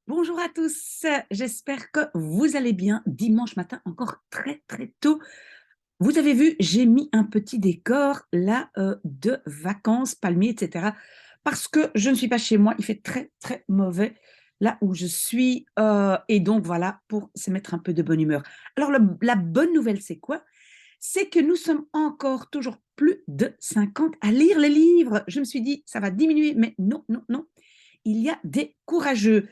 Bonjour à tous, j'espère que vous allez bien. Dimanche matin, encore très très tôt. Vous avez vu, j'ai mis un petit décor là de vacances, palmiers, etc. Parce que je ne suis pas chez moi, il fait très très mauvais là où je suis. Et donc voilà, pour se mettre un peu de bonne humeur. Alors la bonne nouvelle, c'est quoi? C'est que nous sommes encore toujours plus de 50 à lire les livres. Je me suis dit, ça va diminuer, mais non, non, non. Il y a des courageux.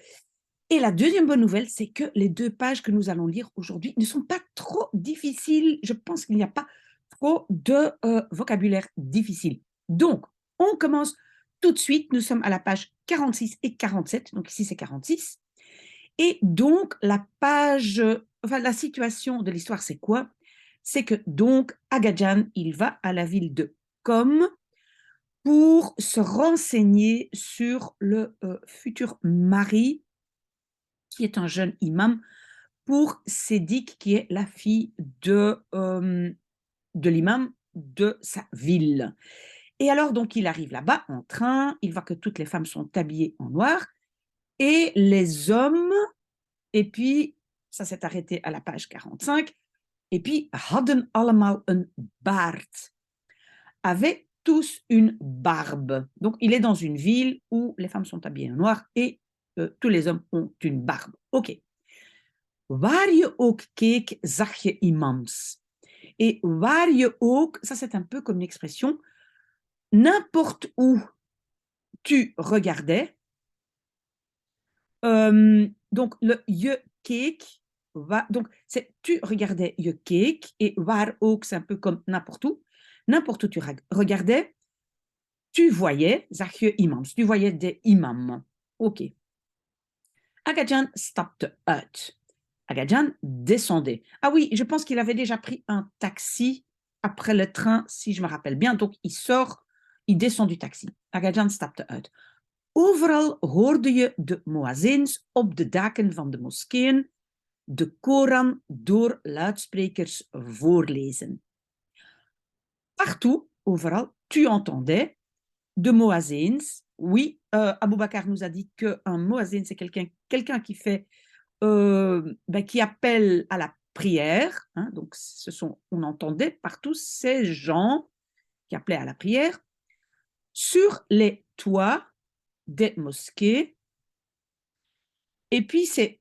Et la deuxième bonne nouvelle, c'est que les 2 pages que nous allons lire aujourd'hui ne sont pas trop difficiles. Je pense qu'il n'y a pas trop de, vocabulaire difficile. Donc, on commence tout de suite. Nous sommes à la page 46 et 47, donc ici c'est 46. Et donc la situation de l'histoire, c'est quoi? C'est que donc Agajan, il va à la ville de Qom pour se renseigner sur le, futur mari qui est un jeune imam pour Sédic, qui est la fille de l'imam de sa ville. Et alors, donc, il arrive là-bas en train, il voit que toutes les femmes sont habillées en noir, et les hommes, et puis, ça s'est arrêté à la page 45, et puis, hadden allemaal een baard, avaient tous une barbe. Donc, il est dans une ville où les femmes sont habillées en noir, et tous les hommes ont une barbe. OK. Waar je ook keek, zag je imams. Et waar je ook, ça c'est un peu comme une expression, n'importe où tu regardais. Donc le je keek, donc c'est tu regardais, je keek, et waar ook, c'est un peu comme n'importe où. N'importe où tu regardais, tu voyais, zag je imams, tu voyais des imams. Ok. Agajan stapte uit. Agajan descendait. Ah oui, je pense qu'il avait déjà pris un taxi après le train, si je me rappelle bien. Donc, il sort, il descend du taxi. Agajan stapte uit. Overal hoorde je de muazzins op de daken van de moskeeën de Koran door luidsprekers voorlezen. Partout, overal, tu entendais de muazzins. Oui, Abou Bakar nous a dit qu'un muazzin, c'est quelqu'un qui fait qui appelle à la prière. Hein, donc, on entendait partout ces gens qui appelaient à la prière sur les toits des mosquées. Et puis, c'est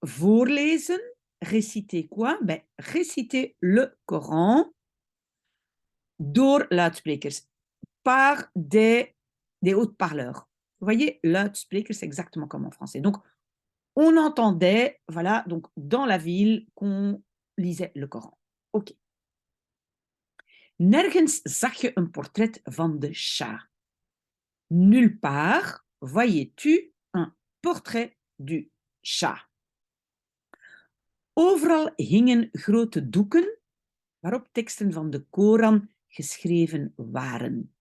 voorlezen, réciter quoi? Réciter le Coran door luidsprekers, par des haut-parleurs. Vous voyez, luidsprekers, c'est exactement comme en français. Donc, on entendait, voilà, donc dans la ville, qu'on lisait le Coran. Ok. Nergens zag je een portret van de Shah. Nulle part voyais-tu un portrait du Shah. Overal hingen grote doeken waarop teksten van de Koran geschreven waren.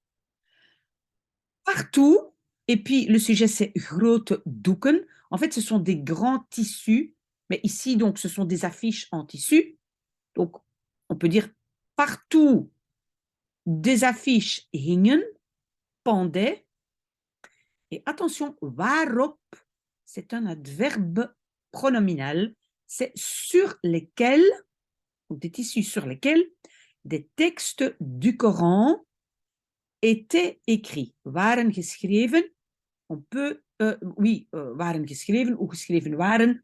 Partout, et puis le sujet c'est grote doeken. En fait, ce sont des grands tissus, mais ici, donc, ce sont des affiches en tissu. Donc, on peut dire partout des affiches hingen, pendaient. Et attention, waarop, c'est un adverbe pronominal. C'est sur lesquels, ou des tissus sur lesquels, des textes du Coran étaient écrits. Waren geschreven, on peut, waren geschreven ou geschreven waren.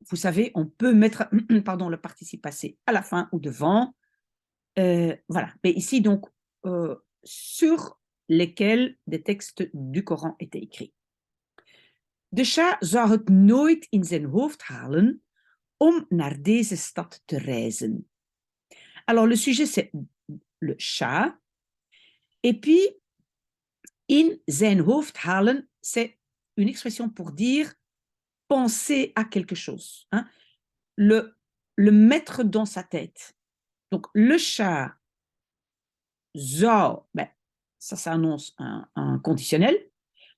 Vous savez, on peut mettre pardon, le participe passé à la fin ou devant. Voilà. Mais ici, donc, sur lesquels des textes du Coran étaient écrits. De Shah zou het nooit in zijn hoofd halen om naar deze stad te reizen. Alors, le sujet, c'est le Shah. Et puis, in zijn hoofd halen, c'est une expression pour dire penser à quelque chose. Hein? Le mettre dans sa tête. Donc, le Shah zou, ça annonce un conditionnel.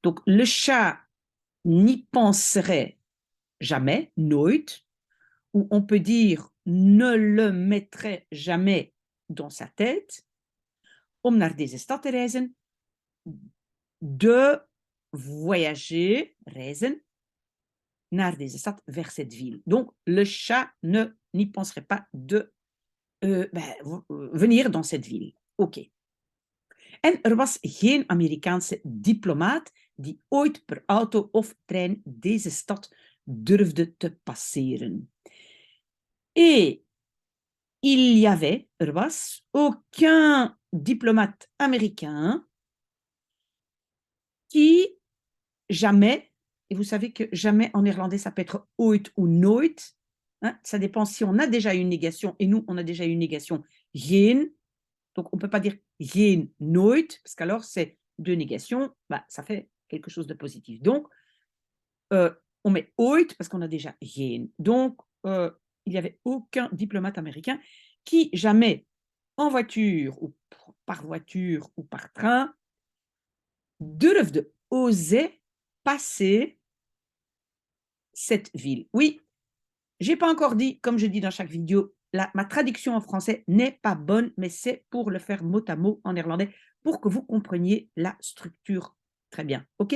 Donc, le Shah n'y penserait jamais, nooit, ou on peut dire ne le mettrait jamais dans sa tête, om naar deze stad te reizen, de voyager, reizen, naar deze stad, vers cette ville. Donc, le chat n'y penserait pas de venir dans cette ville. Oké. En er was geen Amerikaanse diplomaat die ooit per auto of trein deze stad durfde te passeren. Et il y avait, er was, aucun diplomate américain qui jamais, et vous savez que jamais en néerlandais ça peut être ooit ou nooit, hein, ça dépend si on a déjà une négation, et nous on a déjà une négation geen, donc on ne peut pas dire geen nooit, parce qu'alors c'est deux négations, bah, ça fait quelque chose de positif. Donc on met ooit parce qu'on a déjà geen. Donc il n'y avait aucun diplomate américain qui jamais en voiture ou par train durfde, osait passer cette ville. Oui, je n'ai pas encore dit, comme je dis dans chaque vidéo, ma traduction en français n'est pas bonne, mais c'est pour le faire mot à mot en néerlandais, pour que vous compreniez la structure très bien. OK?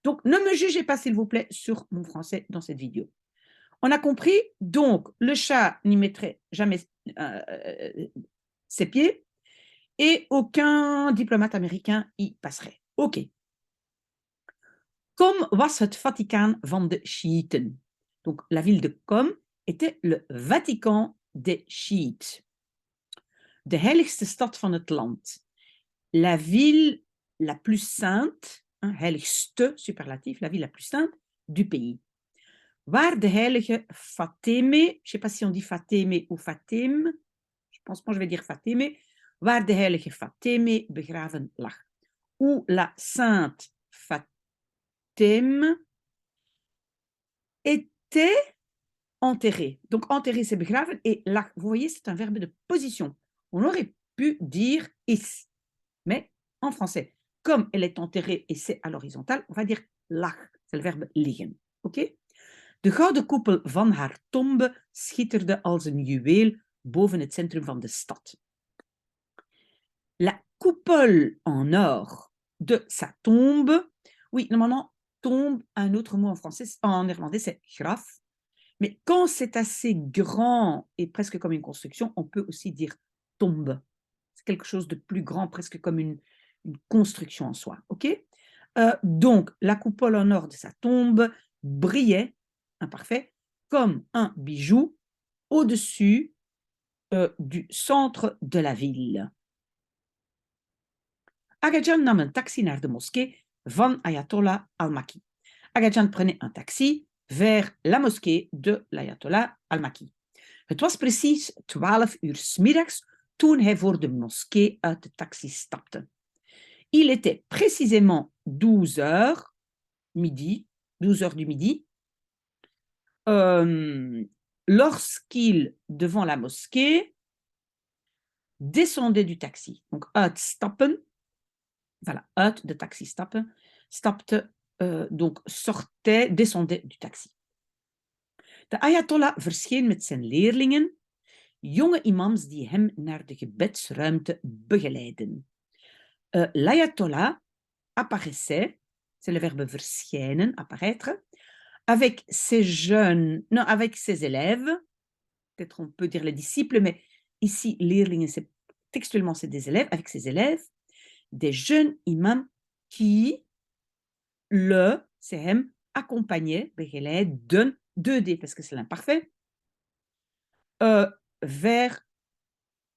Donc, ne me jugez pas, s'il vous plaît, sur mon français dans cette vidéo. On a compris, donc, le chat n'y mettrait jamais ses pieds et aucun diplomate américain y passerait. OK. Com was het Vaticaan van de Shiiten. Donc, la ville de Com était le Vatican des Chiites. De heiligste stad van het land. La ville la plus sainte, heiligste, superlatif, la ville la plus sainte du pays. Waar de heilige Fateme, je ne sais pas si on dit Fateme ou Fatim, je pense pas, je vais dire Fateme, waar de heilige Fateme begraven lag. Où la sainte Fateme était enterrée. Donc enterrée, c'est begraven, et lag, vous voyez, c'est un verbe de position. On aurait pu dire is, mais en français, comme elle est enterrée et c'est à l'horizontale, on va dire lag, c'est le verbe liggen. OK? De gouden koepel van haar tombe schitterde als een juweel boven het centrum van de stad. La coupole en or de sa tombe, oui, normalement, tombe, un autre mot en français, en néerlandais, c'est graf. Mais quand c'est assez grand et presque comme une construction, on peut aussi dire tombe. C'est quelque chose de plus grand, presque comme une construction en soi. OK? Donc, la coupole en or de sa tombe brillait, imparfait, comme un bijou au-dessus du centre de la ville. Agajan nam een taxi naar de moskee van Ayatollah al-Makki. Agajan prenait un taxi vers la mosquée de l'Ayatollah al-Makki. Het was precies 12 uur 's middags toen hij voor de moskee uit de taxi stapte. Il était précisément 12 heures midi, 12 heures du midi, lorsqu'il, devant la mosquée, descendait du taxi. Donc, uitstappen, voilà, uit de taxi stappen, stapte, donc sortait, descendait du taxi. De Ayatollah verscheen met zijn leerlingen, jonge imams die hem naar de gebedsruimte begeleiden. L'Ayatollah apparaissait, c'est le verbe verschijnen, apparaître, avec ses élèves, peut-être on peut dire les disciples, mais ici, leerlingen, textuellement, c'est des élèves, avec ses élèves, des jeunes imams qui c'est hem, accompagnaient, begeleiden, 2D, parce que c'est l'imparfait, vers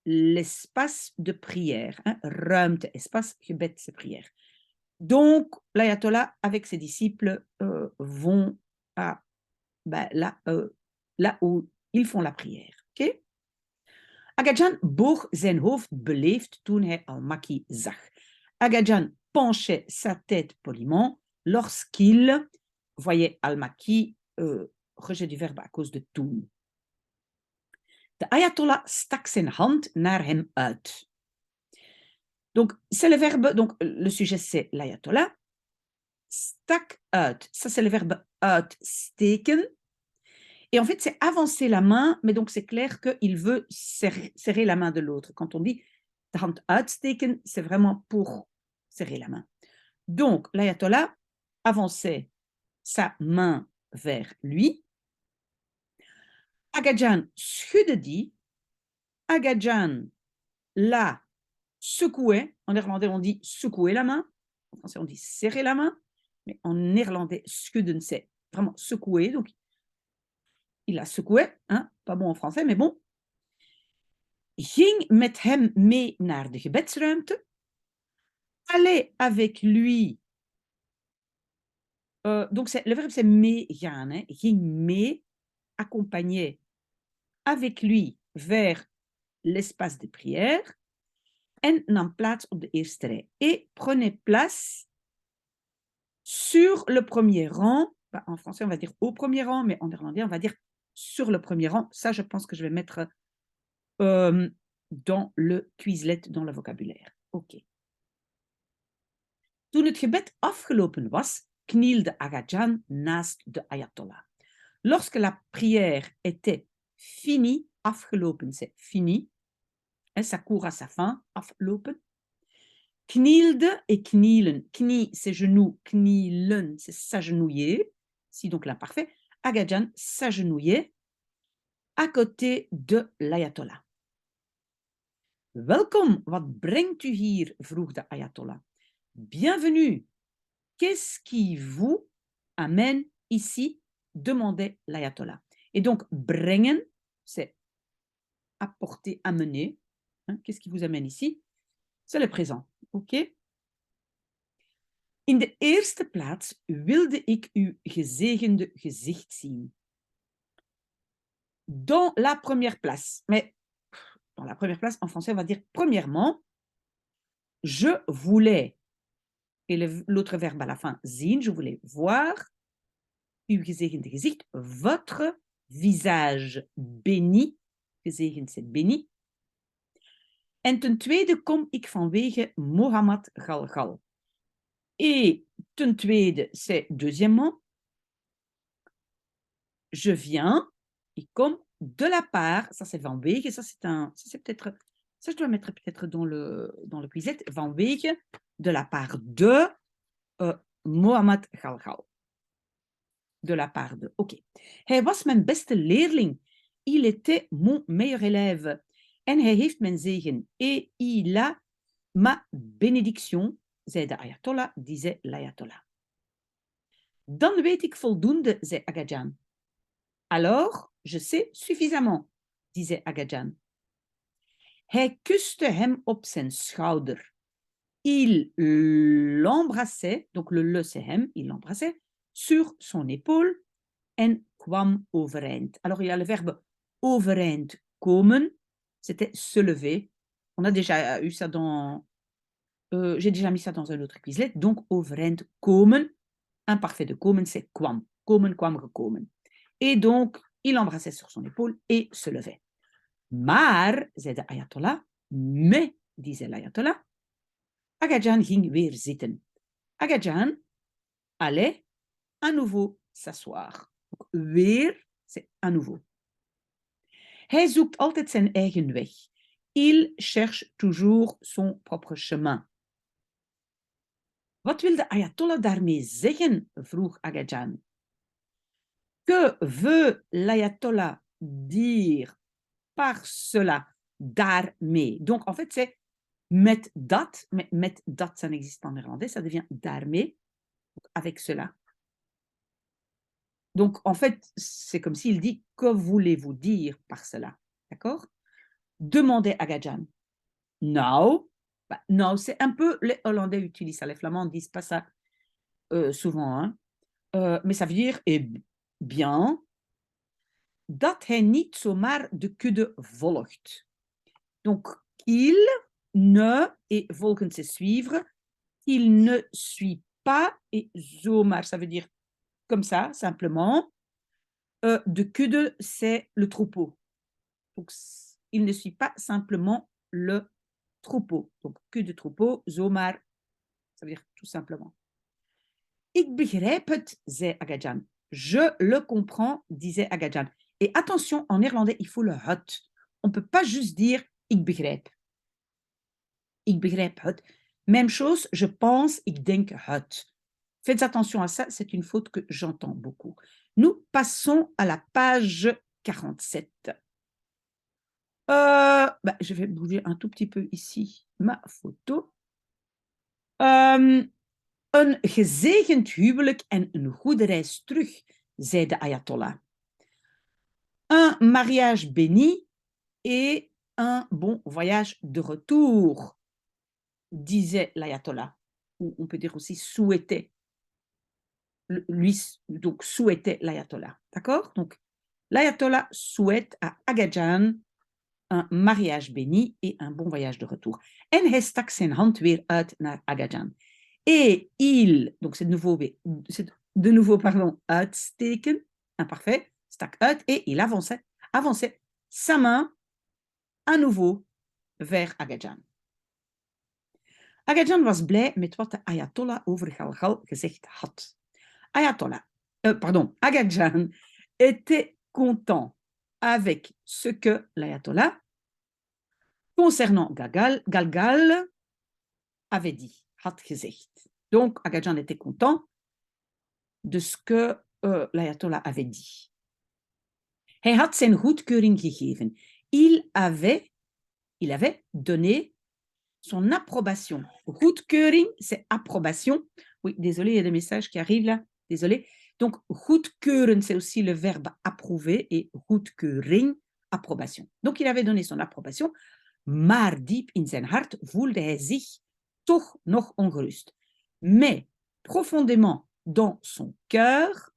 l'espace de prière, ruimte, espace, gebed, c'est prière. Donc, l'Ayatollah, avec ses disciples, vont à là où ils font la prière. Okay? Agajan boog zijn hoofd beleefd toen hij al-Makki zag. Agajan penchait sa tête poliment lorsqu'il voyait al-Makki, rejet du verbe à cause de toen. De Ayatollah stak zijn hand naar hem uit. Donc, c'est le verbe, donc le sujet c'est l'Ayatollah. Stak uit, ça c'est le verbe uitsteken. Et en fait, c'est avancer la main, mais donc c'est clair qu'il veut serrer la main de l'autre. Quand on dit de hand uitsteken, c'est vraiment pour serrer la main. Donc, l'Ayatollah avançait sa main vers lui. Agajan schudde die. Agajan l'a secoué. En néerlandais, on dit secouer la main. En français, on dit serrer la main. Mais en néerlandais, schudden, c'est vraiment secouer. Donc, il l'a secoué. Hein? Pas bon en français, mais bon. Ging met hem mee naar de gebedsruimte. Allait avec lui. Donc, le verbe, c'est meegaan. Hein? Ging mee, accompagner avec lui vers l'espace de prière. En nam plaats op de eerste rij. Et prenait place sur le premier rang. Bah, en français, on va dire au premier rang, mais en néerlandais, on va dire sur le premier rang. Ça, je pense que je vais mettre dans le Quizlet, dans le vocabulaire. OK. Toen het gebed afgelopen was, knielde Agajan naast de Ayatollah. Lorsque la prière était finie, afgelopen, c'est fini, et ça court à sa fin, aflopen. Knielde et knielen. Knie, c'est genou. Knielen, c'est s'agenouiller. Si donc l'imparfait. Agajan s'agenouillait à côté de l'ayatollah. Welkom, wat brengt u hier? Vroeg de ayatollah. Bienvenue. Qu'est-ce qui vous amène ici? Demandait l'ayatollah. Et donc, brengen, c'est apporter, amener. Hein, qu'est-ce qui vous amène ici? C'est le présent. OK? In de eerste plaats wilde ik uw gezegende gezicht zien. Dans la première place. Mais dans la première place, en français, on va dire premièrement, je voulais, et l'autre verbe à la fin, zien, je voulais voir, uw gezegende gezicht, votre visage béni. Gezegend, c'est béni. En ten tweede kom ik vanwege Mohammed Galgal. Et ten tweede, c'est deuxièmement, je viens, et comme de la part, ça c'est vanwege, ça c'est peut-être, ça je dois mettre peut-être dans le quizet, vanwege, de la part de Mohammed Galgal. De la part de, ok. Hij was mijn beste leerling. Il était mon meilleur élève. En hij heeft mijn zegen. Et il a ma bénédiction, zei de ayatollah, disait l'ayatollah. Dan weet ik voldoende, zei Agajan. Alors, je sais suffisamment, disait Agajan. Hij kuste hem op zijn schouder. Il l'embrassait, donc le c'est hem, il l'embrassait, sur son épaule en kwam overeind. Alors, il y a le verbe overeind komen, c'était se lever. On a déjà eu ça dans... j'ai déjà mis ça dans un autre quizlet. Donc, overeind komen, imparfait de komen, c'est kwam. Komen, kwam, gekomen. Et donc, il embrassait sur son épaule et se levait. Maar, zei de ayatollah, mais, disait l'ayatollah, Agajan ging weer zitten. Agajan allait à nouveau s'asseoir. Donc, weer, c'est à nouveau. Hij zoekt altijd zijn eigen weg. Il cherche toujours son propre chemin. Wat wil de ayatollah daarmee zeggen? Vroeg Agajan. Que veut l'ayatollah dire par cela, daarmee? Donc, en fait, c'est met dat, mais met dat, ça n'existe pas en néerlandais, ça devient daarmee, avec cela. Donc, en fait, c'est comme s'il dit « Que voulez-vous dire par cela ?» D'accord? Demandait Agajan. Nou, bah, nou, c'est un peu... Les Hollandais utilisent ça, les Flamands ne disent pas ça souvent. Hein? Mais ça veut dire « Eh bien, dat hij niet zomaar de kudde volgt. » Donc, il ne, et volgen c'est suivre, il ne suit pas, et zomaar, ça veut dire comme ça, simplement. De kudde, c'est le troupeau. Donc, il ne suit pas simplement le troupeau. Donc, kudde troupeau, zomaar, ça veut dire tout simplement. Ik begrijp het, zei Agajan. Je le comprends, disait Agajan. Et attention, en néerlandais, il faut le het. On ne peut pas juste dire ik begrijp. Ik begrijp het. Même chose, je pense, ik denk het. Faites attention à ça, c'est une faute que j'entends beaucoup. Nous passons à la page 47. Je vais bouger un tout petit peu ici ma photo. Een gezegend huwelijk en een goede reis terug, zei de Ayatollah. Un mariage béni et un bon voyage de retour, disait l'Ayatollah. Ou on peut dire aussi souhaitait. Lui, donc, souhaitait l'Ayatollah. D'accord? Donc, l'Ayatollah souhaite à Agajan un mariage béni et un bon voyage de retour. En hij stak zijn hand weer uit naar Agajan. Et il, donc c'est de nouveau, pardon, uitsteken, imparfait, stak uit, et il avançait sa main à nouveau vers Agajan. Agajan was blij met wat de Ayatollah over Galgal gezegd had. Agajan était content avec ce que l'Ayatollah, concernant Galgal, avait dit, had gezegd. Donc, Agajan était content de ce que l'Ayatollah avait dit. Hij had zijn goedkeuring gegeven. Il avait donné son approbation. Goedkeuring, c'est approbation. Oui, désolé, il y a des messages qui arrivent là. Désolé. Donc, goedkeuren, c'est aussi le verbe approuver et goedkeuring, approbation. Donc, il avait donné son approbation, maar diep in zijn hart voelde hij zich toch nog ongerust. Mais, profondément dans son cœur,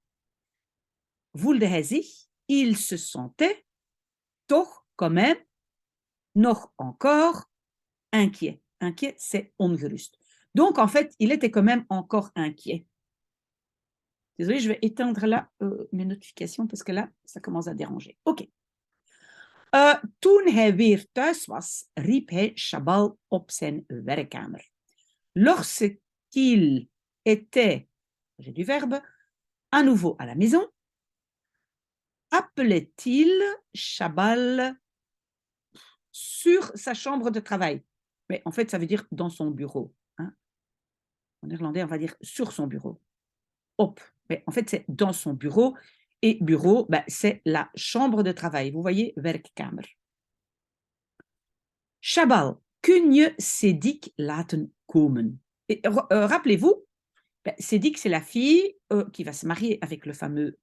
voelde hij zich, il se sentait toch quand même, nog encore, inquiet. Inquiet, c'est ongerust. Donc, en fait, il était quand même encore inquiet. Désolée, je vais éteindre là mes notifications parce que là, ça commence à déranger. OK. Toen hij weer thuis was, riep hij Chabal op zijn werkkamer. Lorsqu'il était, j'ai du verbe, à nouveau à la maison, appelait-il Chabal sur sa chambre de travail. Mais en fait, ça veut dire dans son bureau. Hein. En néerlandais, on va dire sur son bureau. Op. Mais en fait, c'est dans son bureau. Et bureau, c'est la chambre de travail. Vous voyez, werkkamer. Chabal, kun je Sedik laten komen? Rappelez-vous, Sedik, c'est la fille qui va se marier avec le fameux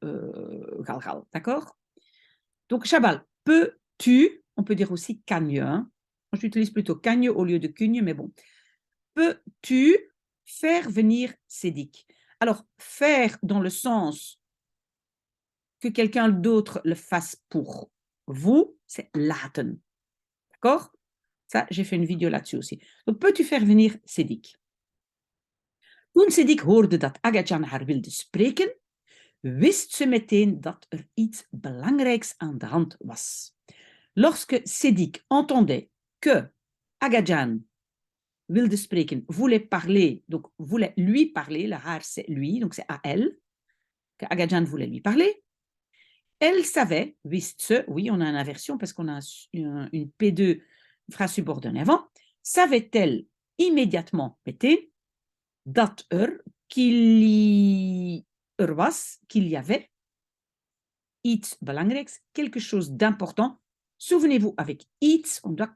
Galgal. D'accord? Donc, Chabal, peux-tu, on peut dire aussi cagne, hein? J'utilise plutôt cagne au lieu de cugne, mais bon. Peux-tu faire venir Sedik? Alors, faire dans le sens que quelqu'un d'autre le fasse pour vous, c'est laten. D'accord? Ça, j'ai fait une vidéo là-dessus aussi. Donc, peux-tu faire venir Sedik? Toen Sedik hoorde dat Agajan haar wilde spreken, wist ze meteen dat iets belangrijks aan de hand was. Lorsque Sedik entendait que Agajan wilde spreken, voulait parler, donc voulait lui parler, le haar c'est lui, donc c'est à elle, que Agajan voulait lui parler, elle savait, wist ze, oui, on a une inversion parce qu'on a une P2 phrase subordonnée avant, savait-elle immédiatement, meteen, dat qu'il y avait iets belangrijks, quelque chose d'important. Souvenez-vous, avec iets, on doit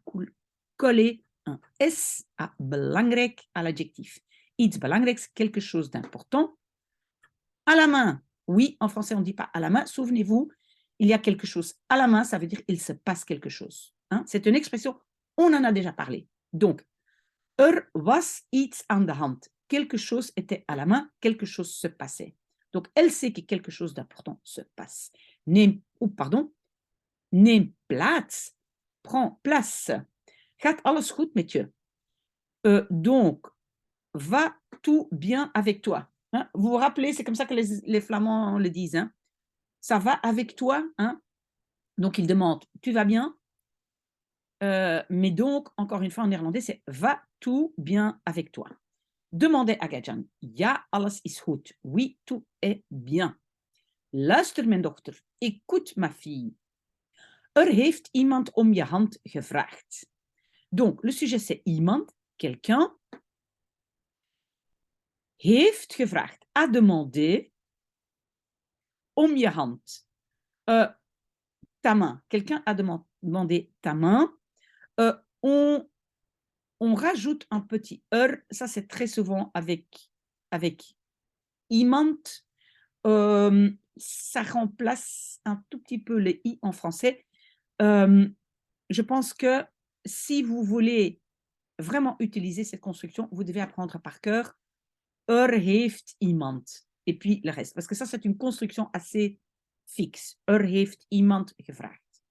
coller un S à belangrijk à l'adjectif. Iets belangrijks, quelque chose d'important. À la main, oui, en français on ne dit pas à la main. Souvenez-vous, il y a quelque chose à la main, ça veut dire il se passe quelque chose. Hein? C'est une expression, on en a déjà parlé. Donc, was iets aan de hand. Quelque chose était à la main, quelque chose se passait. Donc, elle sait que quelque chose d'important se passe. Neem plaats, prends place. Gaat alles goed met je? Donc, va tout bien avec toi. Hein? Vous vous rappelez, c'est comme ça que les Flamands le disent. Hein? Ça va avec toi? Hein? Donc, ils demandent, tu vas bien? Mais donc, encore une fois, en néerlandais, c'est va tout bien avec toi. Demandez Agajan, ja, alles is goed. Oui, tout est bien. Luister, mijn dochter. Écoute, ma fille. Heeft iemand om je hand gevraagd. Donc, le sujet, c'est iemand, quelqu'un. Heeft gevraagd. a demandé om je hand. Ta main. Quelqu'un a demandé ta main. On rajoute un petit ça c'est très souvent avec iemand. Ça remplace un tout petit peu les i en français. Je pense que si vous voulez vraiment utiliser cette construction, vous devez apprendre par cœur heeft iemand. Et puis le reste. Parce que ça, c'est une construction assez fixe. Heeft iemand gevraagd.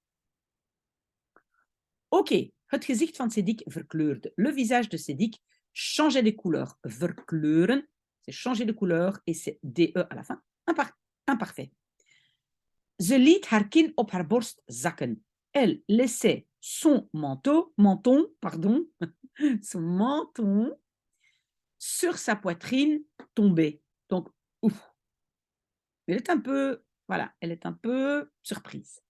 Oké, het gezicht van Cédric verkleurde. Le visage de Cédric changeait de couleur. Verkleuren, c'est changer de couleur et c'est DE à la fin. Imparfait. Ze liet haar kin op haar borst zakken. Elle laissait son menton, son menton sur sa poitrine tomber. Donc, ouf. Elle est un peu, voilà, elle est un peu surprise.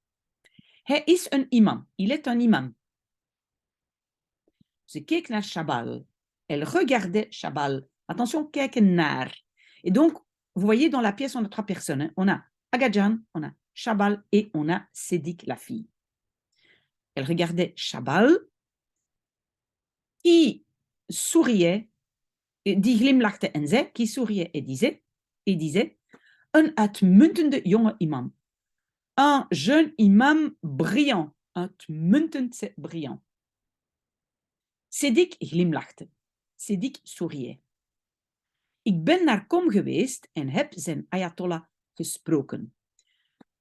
Hij is een imam. Il est un imam. Ze keek naar Chabal. Elle regardait Chabal. Attention, kijken naar. Et donc, vous voyez, dans la pièce, on a 3 personnes. Hein. On a Agadjan, on a Chabal et on a Cédric, la fille. Elle regardait Chabal, qui souriait, die glimlachte en zei, qui souriait et disait, een uitmuntende jonge imam. Un jeune imam brillant. Uitmuntend, c'est brillant. Cédric glimlachte. Cédric souriait. Ik ben naar Qom geweest en heb zijn ayatollah gesproken.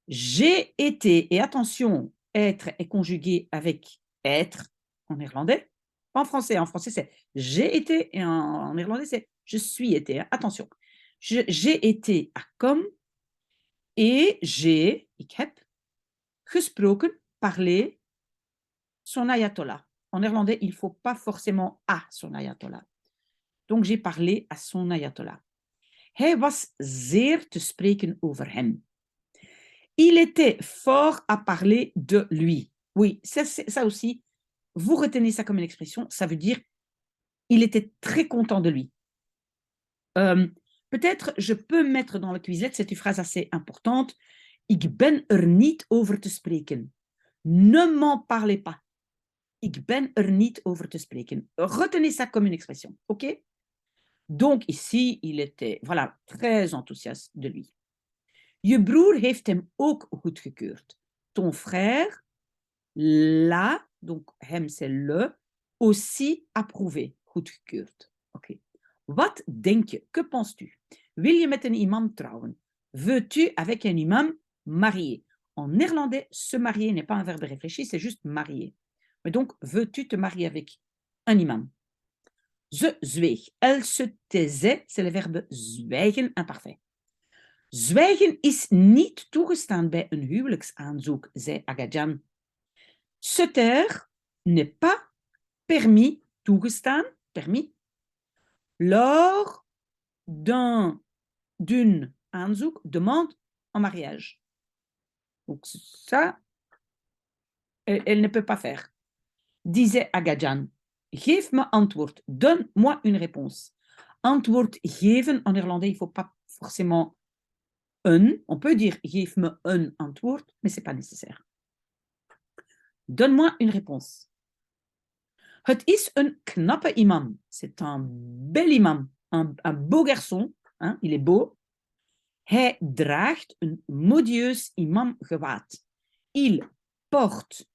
J'ai été, et attention, être est conjugué avec être en néerlandais, pas en français. En français, c'est j'ai été, et en néerlandais, c'est je suis été. Hein. Attention, j'ai été à Qom et j'ai, ik heb, gesproken, parlé, son ayatollah. En néerlandais, il ne faut pas forcément à son ayatollah. Donc, j'ai parlé à son ayatollah. Hij was zeer te spreken over hem. Il était fort à parler de lui. Oui, ça aussi, vous retenez ça comme une expression, ça veut dire il était très content de lui. Peut-être je peux mettre dans le Quizlet, c'est une phrase assez importante. Ik ben niet over te spreken. Ne m'en parlez pas. Ik ben niet over te spreken. Retenez ça comme une expression, ok? Donc ici, il était voilà, très enthousiaste de lui. Je broer heeft hem ook goedgekeurd. Ton frère l'a, donc hem c'est le, aussi approuvé, goedgekeurd. Ok. Wat denk je? Que penses-tu? Wil je met een imam trouwen? Veux-tu avec un imam marier? En néerlandais, se marier n'est pas un verbe réfléchi, c'est juste marier. Mais donc, veux-tu te marier avec un imam? Ze zweeg. Elle se taisait, c'est le verbe zwijgen, imparfait. Zwijgen is niet toegestaan bij een huwelijksaanzoek, zei Agadjan. Se taire n'est pas permis, toegestaan, permis, lors d'une aanzoek, demande en mariage. Donc ça, elle ne peut pas faire. Disait Agadjan, geef me antwoord, donne-moi une réponse. Antwoord geven, en néerlandais, il ne faut pas forcément on peut dire geef me een antwoord, mais ce n'est pas nécessaire. Donne-moi une réponse. Het is een knappe imam. C'est un bel imam, un beau garçon. Hein, il est beau. Hij draagt een modieus imamgewaad. Il porte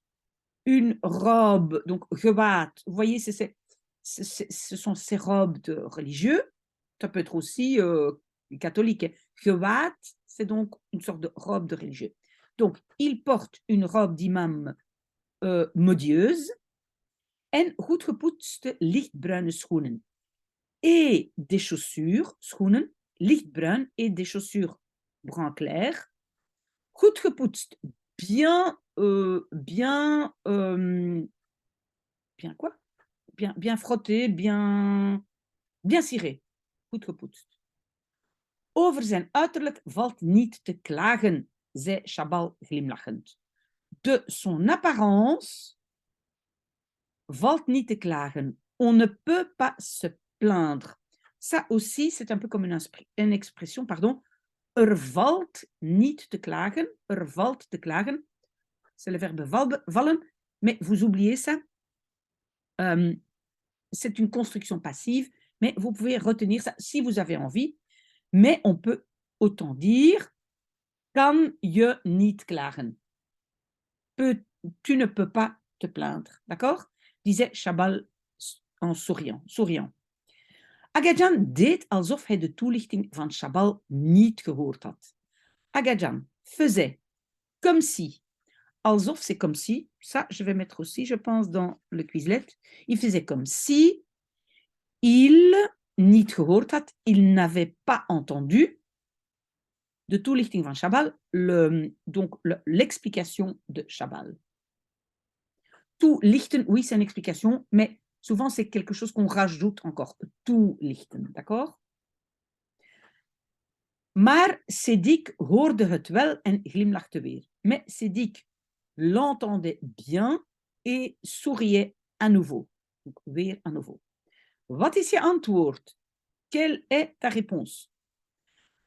une robe, donc gewaad. Vous voyez, ce sont ces robes de religieux. Ça peut être aussi catholique. Gewaad, c'est donc une sorte de robe de religieux. Donc, il porte une robe d'imam modieuse en goed gepoetste lichtbruine schoenen. Et des chaussures, schoenen, lichtbruin, et des chaussures brun clair. Goed gepoetst, bien quoi? Bien frotté, bien ciré. Goed gepoetst. Over zijn uiterlijk valt niet te klagen, zei Chabal glimlachend. De son apparence valt niet te klagen. On ne peut pas se plaindre. ça aussi, c'est un peu comme une expression, pardon. Valt niet te klagen. Valt te klagen. C'est le verbe vallen, mais vous oubliez ça. C'est une construction passive, mais vous pouvez retenir ça si vous avez envie. Mais on peut autant dire kan je niet klagen. Tu ne peux pas te plaindre, d'accord? Disait Chabal en souriant. Agajan deed alsof hij de toelichting van Chabal niet gehoord had. Agajan faisait comme si. Alsof, c'est comme si. Ça, je vais mettre aussi, je pense, dans le Quizlet. Il faisait comme si il niet gehoord had, il n'avait pas entendu de toelichting van Chabal, donc l'explication de Chabal. Toelichten, oui, c'est une explication, mais souvent c'est quelque chose qu'on rajoute encore. Toelichten, d'accord? Maar Sédic hoorde het wel en glimlachte weer. Mais Sédic l'entendait bien et souriait à nouveau. Donc, weer à nouveau. Wat is je antwoord? Quelle est ta réponse?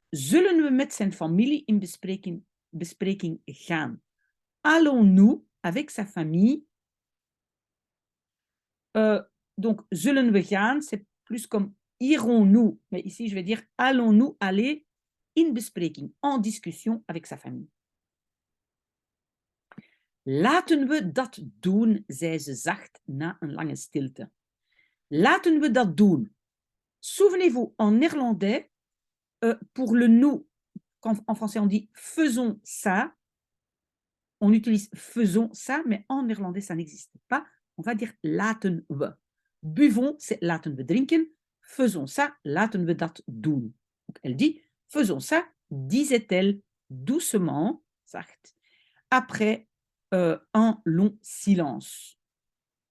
Zullen we met zijn familie in bespreking gaan? Allons-nous avec sa famille? Donc, zullen we gaan, c'est plus comme irons-nous. Mais ici, je vais dire allons-nous aller in bespreking, en discussion avec sa famille. Laten we dat doen, zei ze zacht na een lange stilte. Laten we dat doen. Souvenez-vous, en néerlandais, pour le nous, en français on dit faisons ça, on utilise faisons ça, mais en néerlandais ça n'existe pas. On va dire laten we. Buvons, c'est laten we drinken. Faisons ça, laten we dat doen. Donc, elle dit faisons ça, disait-elle doucement, zacht, après un long silence.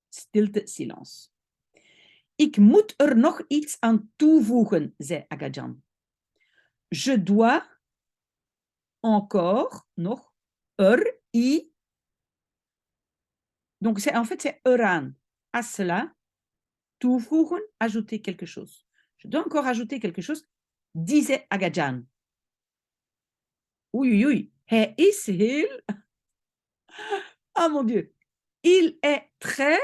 Stilte, silence. Ik moet er nog iets aan toevoegen, zei Agajan. Je dois encore, nog, i. Donc, en fait, c'est eraan. À cela, toevoegen, ajouter quelque chose. Je dois encore ajouter quelque chose, disait Agajan. Oei, oei, hij is heel... Oh mon Dieu, il est très...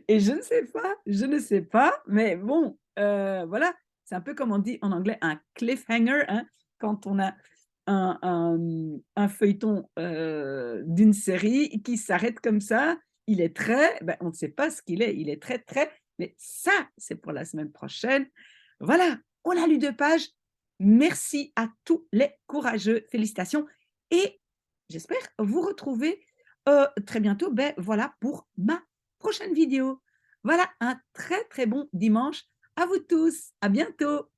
Et je ne sais pas, mais bon, voilà, c'est un peu comme on dit en anglais un cliffhanger, hein, quand on a un feuilleton d'une série qui s'arrête comme ça, il est très, ben, on ne sait pas ce qu'il est, il est très, très, mais ça, c'est pour la semaine prochaine. Voilà, on a lu 2 pages. Merci à tous les courageux, félicitations, et j'espère vous retrouver très bientôt, ben voilà, pour ma prochaine vidéo. Voilà, un très très bon dimanche à vous tous. À bientôt.